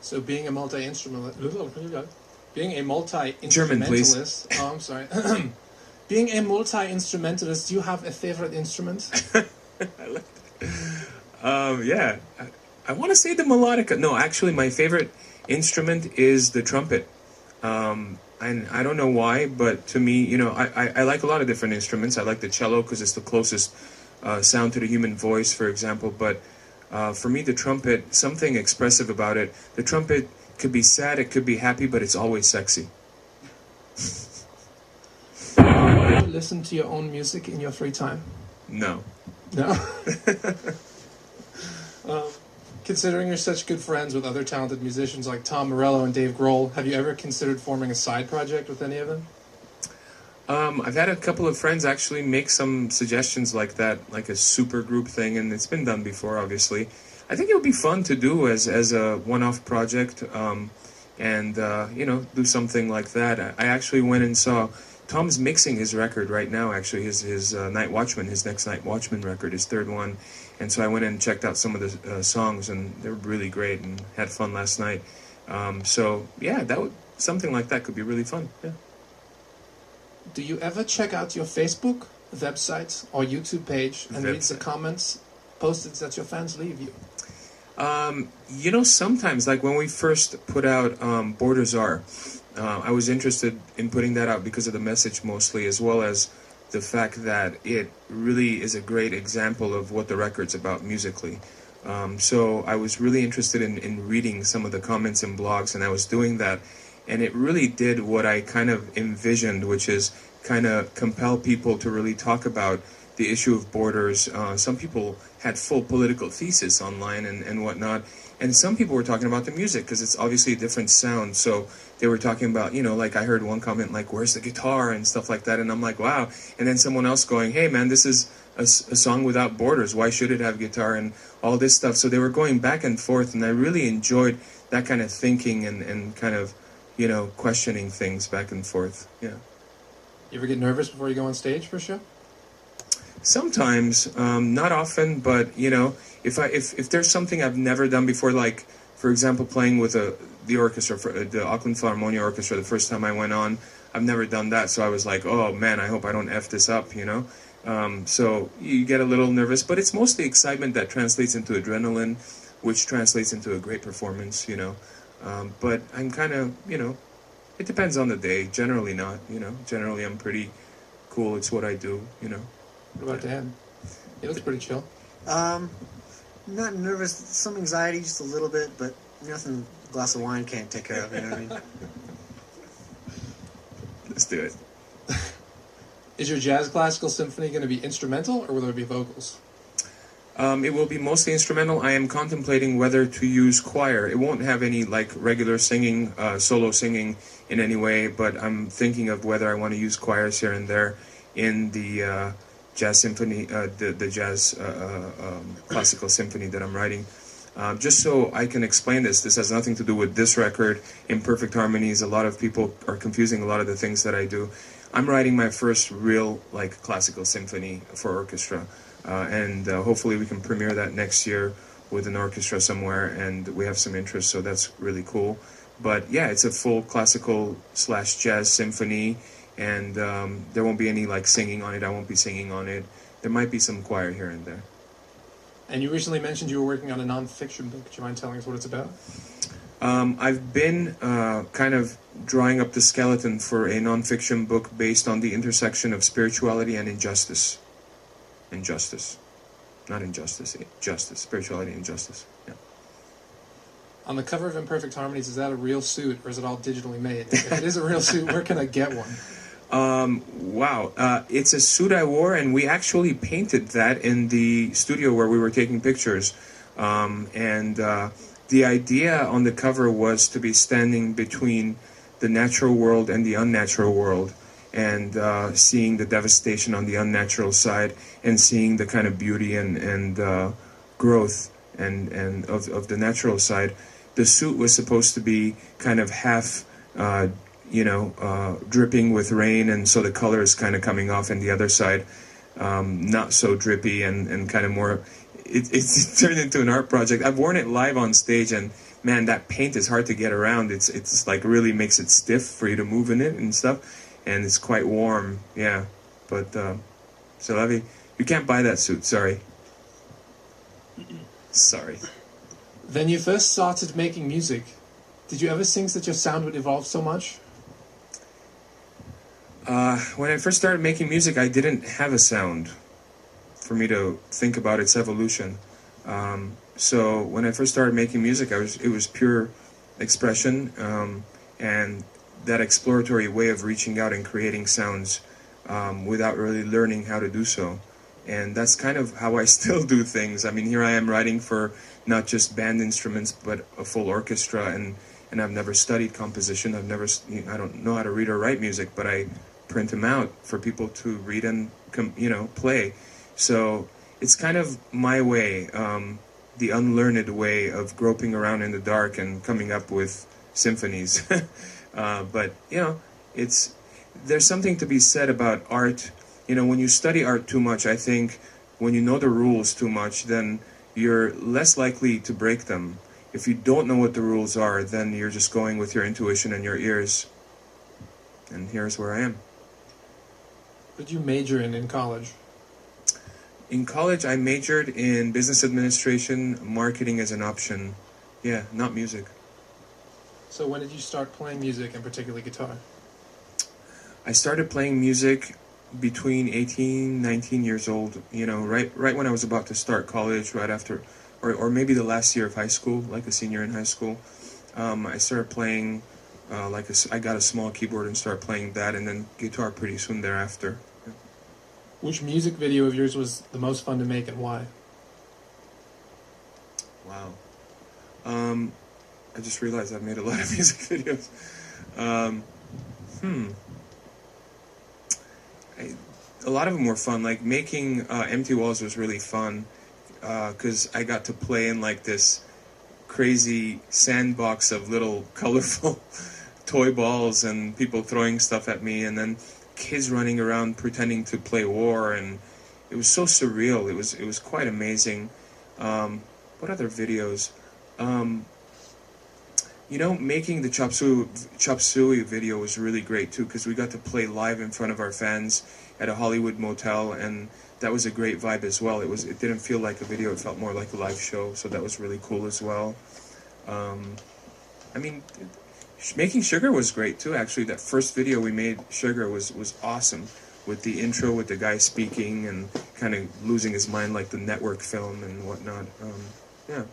So being a multi-instrumentalist, German, please. Oh, I'm sorry. Being a multi-instrumentalist, do you have a favorite instrument? I like that. Yeah, I want to say the melodica. No, actually, my favorite instrument is the trumpet. And I don't know why, but to me, you know, I like a lot of different instruments. I like the cello because it's the closest sound to the human voice, for example. But for me, the trumpet, something expressive about it. The trumpet could be sad, it could be happy, but it's always sexy. Do you ever listen to your own music in your free time? No. No? Considering you're such good friends with other talented musicians like Tom Morello and Dave Grohl, have you ever considered forming a side project with any of them? I've had a couple of friends actually make some suggestions like that, like a super group thing, and it's been done before, obviously. I think it would be fun to do as a one-off project, and you know, do something like that. I actually went and saw Tom's mixing his record right now. Actually, his Night Watchman, his next Night Watchman record, his third one, and so I went and checked out some of the songs, and they were really great, and had fun last night. So yeah, something like that could be really fun. Yeah. Do you ever check out your Facebook, website, or YouTube page and read the comments, posted that your fans leave you? You know, sometimes, like when we first put out Borders Are, I was interested in putting that out because of the message mostly, as well as the fact that it really is a great example of what the record's about musically. So I was really interested in reading some of the comments and blogs, and I was doing that. And it really did what I kind of envisioned, which is kind of compel people to really talk about the issue of borders. Some people had full political thesis online and whatnot. And some people were talking about the music because it's obviously a different sound. So they were talking about, you know, like I heard one comment like, where's the guitar and stuff like that. And I'm like, wow. And then someone else going, hey, man, this is a song without borders. Why should it have guitar and all this stuff? So they were going back and forth. And I really enjoyed that kind of thinking and kind of, you know, questioning things back and forth. Yeah. You ever get nervous before you go on stage for a show? Sometimes, not often, but you know, if there's something I've never done before, like for example, playing with the orchestra, for the Auckland Philharmonia Orchestra, the first time I went on, I've never done that, so I was like, oh man, I hope I don't F this up, you know. So you get a little nervous, but it's mostly excitement that translates into adrenaline, which translates into a great performance, you know. But I'm kind of, you know, it depends on the day. Generally not, you know. Generally I'm pretty cool. It's what I do, you know. What about Dan? He looks pretty chill. Not nervous. Some anxiety, just a little bit, but nothing a glass of wine can't take care of, you know what I mean? Let's do it. Is your jazz classical symphony going to be instrumental, or will there be vocals? It will be mostly instrumental. I am contemplating whether to use choir. It won't have any like regular singing, solo singing in any way, but I'm thinking of whether I want to use choirs here and there in the jazz symphony, the jazz classical symphony that I'm writing. Just so I can explain this has nothing to do with this record, Imperfect Harmonies. A lot of people are confusing a lot of the things that I do. I'm writing my first real like classical symphony for orchestra. And hopefully we can premiere that next year with an orchestra somewhere, and we have some interest, so that's really cool. But yeah, it's a full classical / jazz symphony, and there won't be any like singing on it. I won't be singing on it. There might be some choir here and there. And you recently mentioned you were working on a nonfiction book. Do you mind telling us what it's about? I've been kind of drawing up the skeleton for a nonfiction book based on the intersection of spirituality and injustice. Injustice. Not injustice, justice. Spirituality and justice. Yeah. On the cover of Imperfect Harmonies, is that a real suit, or is it all digitally made? If it is a real suit, where can I get one? Wow. It's a suit I wore, and we actually painted that in the studio where we were taking pictures. The idea on the cover was to be standing between the natural world and the unnatural world, and seeing the devastation on the unnatural side, and seeing the kind of beauty and growth and of the natural side. The suit was supposed to be kind of half, dripping with rain, and so the color is kind of coming off, and the other side not so drippy and kind of more. It turned into an art project. I've worn it live on stage, and man, that paint is hard to get around. It's like really makes it stiff for you to move in it and stuff, and it's quite warm. Yeah, but so Levi, you can't buy that suit. Sorry. Sorry. Then you first started making music. Did you ever think that your sound would evolve so much? When I first started making music, I didn't have a sound for me to think about its evolution. So when I first started making music, it was pure expression, and that exploratory way of reaching out and creating sounds without really learning how to do so. And that's kind of how I still do things. I mean, here I am writing for not just band instruments, but a full orchestra, and I've never studied composition. I don't know how to read or write music, but I print them out for people to read and play. So it's kind of my way, the unlearned way of groping around in the dark and coming up with symphonies. But there's something to be said about art. When you study art too much, I think when you know the rules too much, then you're less likely to break them. If you don't know what the rules are, then you're just going with your intuition and your ears. And here's where I am. What did you major in college? In college, I majored in business administration, marketing as an option. Yeah, not music. So when did you start playing music, and particularly guitar? I started playing music between 18, 19 years old, right when I was about to start college, right after, or maybe the last year of high school, like a senior in high school. I started playing, I got a small keyboard and started playing that, and then guitar pretty soon thereafter. Yeah. Which music video of yours was the most fun to make, and why? Wow. I just realized I've made a lot of music videos. A lot of them were fun. Like making Empty Walls was really fun because I got to play in like this crazy sandbox of little colorful toy balls and people throwing stuff at me, and then kids running around pretending to play war, and it was so surreal. It was quite amazing. What other videos? Making the Chop Suey video was really great too, because we got to play live in front of our fans at a Hollywood motel, and that was a great vibe as well. It didn't feel like a video; it felt more like a live show, so that was really cool as well. Making Sugar was great too. Actually, that first video we made, Sugar, was awesome, with the intro with the guy speaking and kind of losing his mind like the network film and whatnot. Yeah.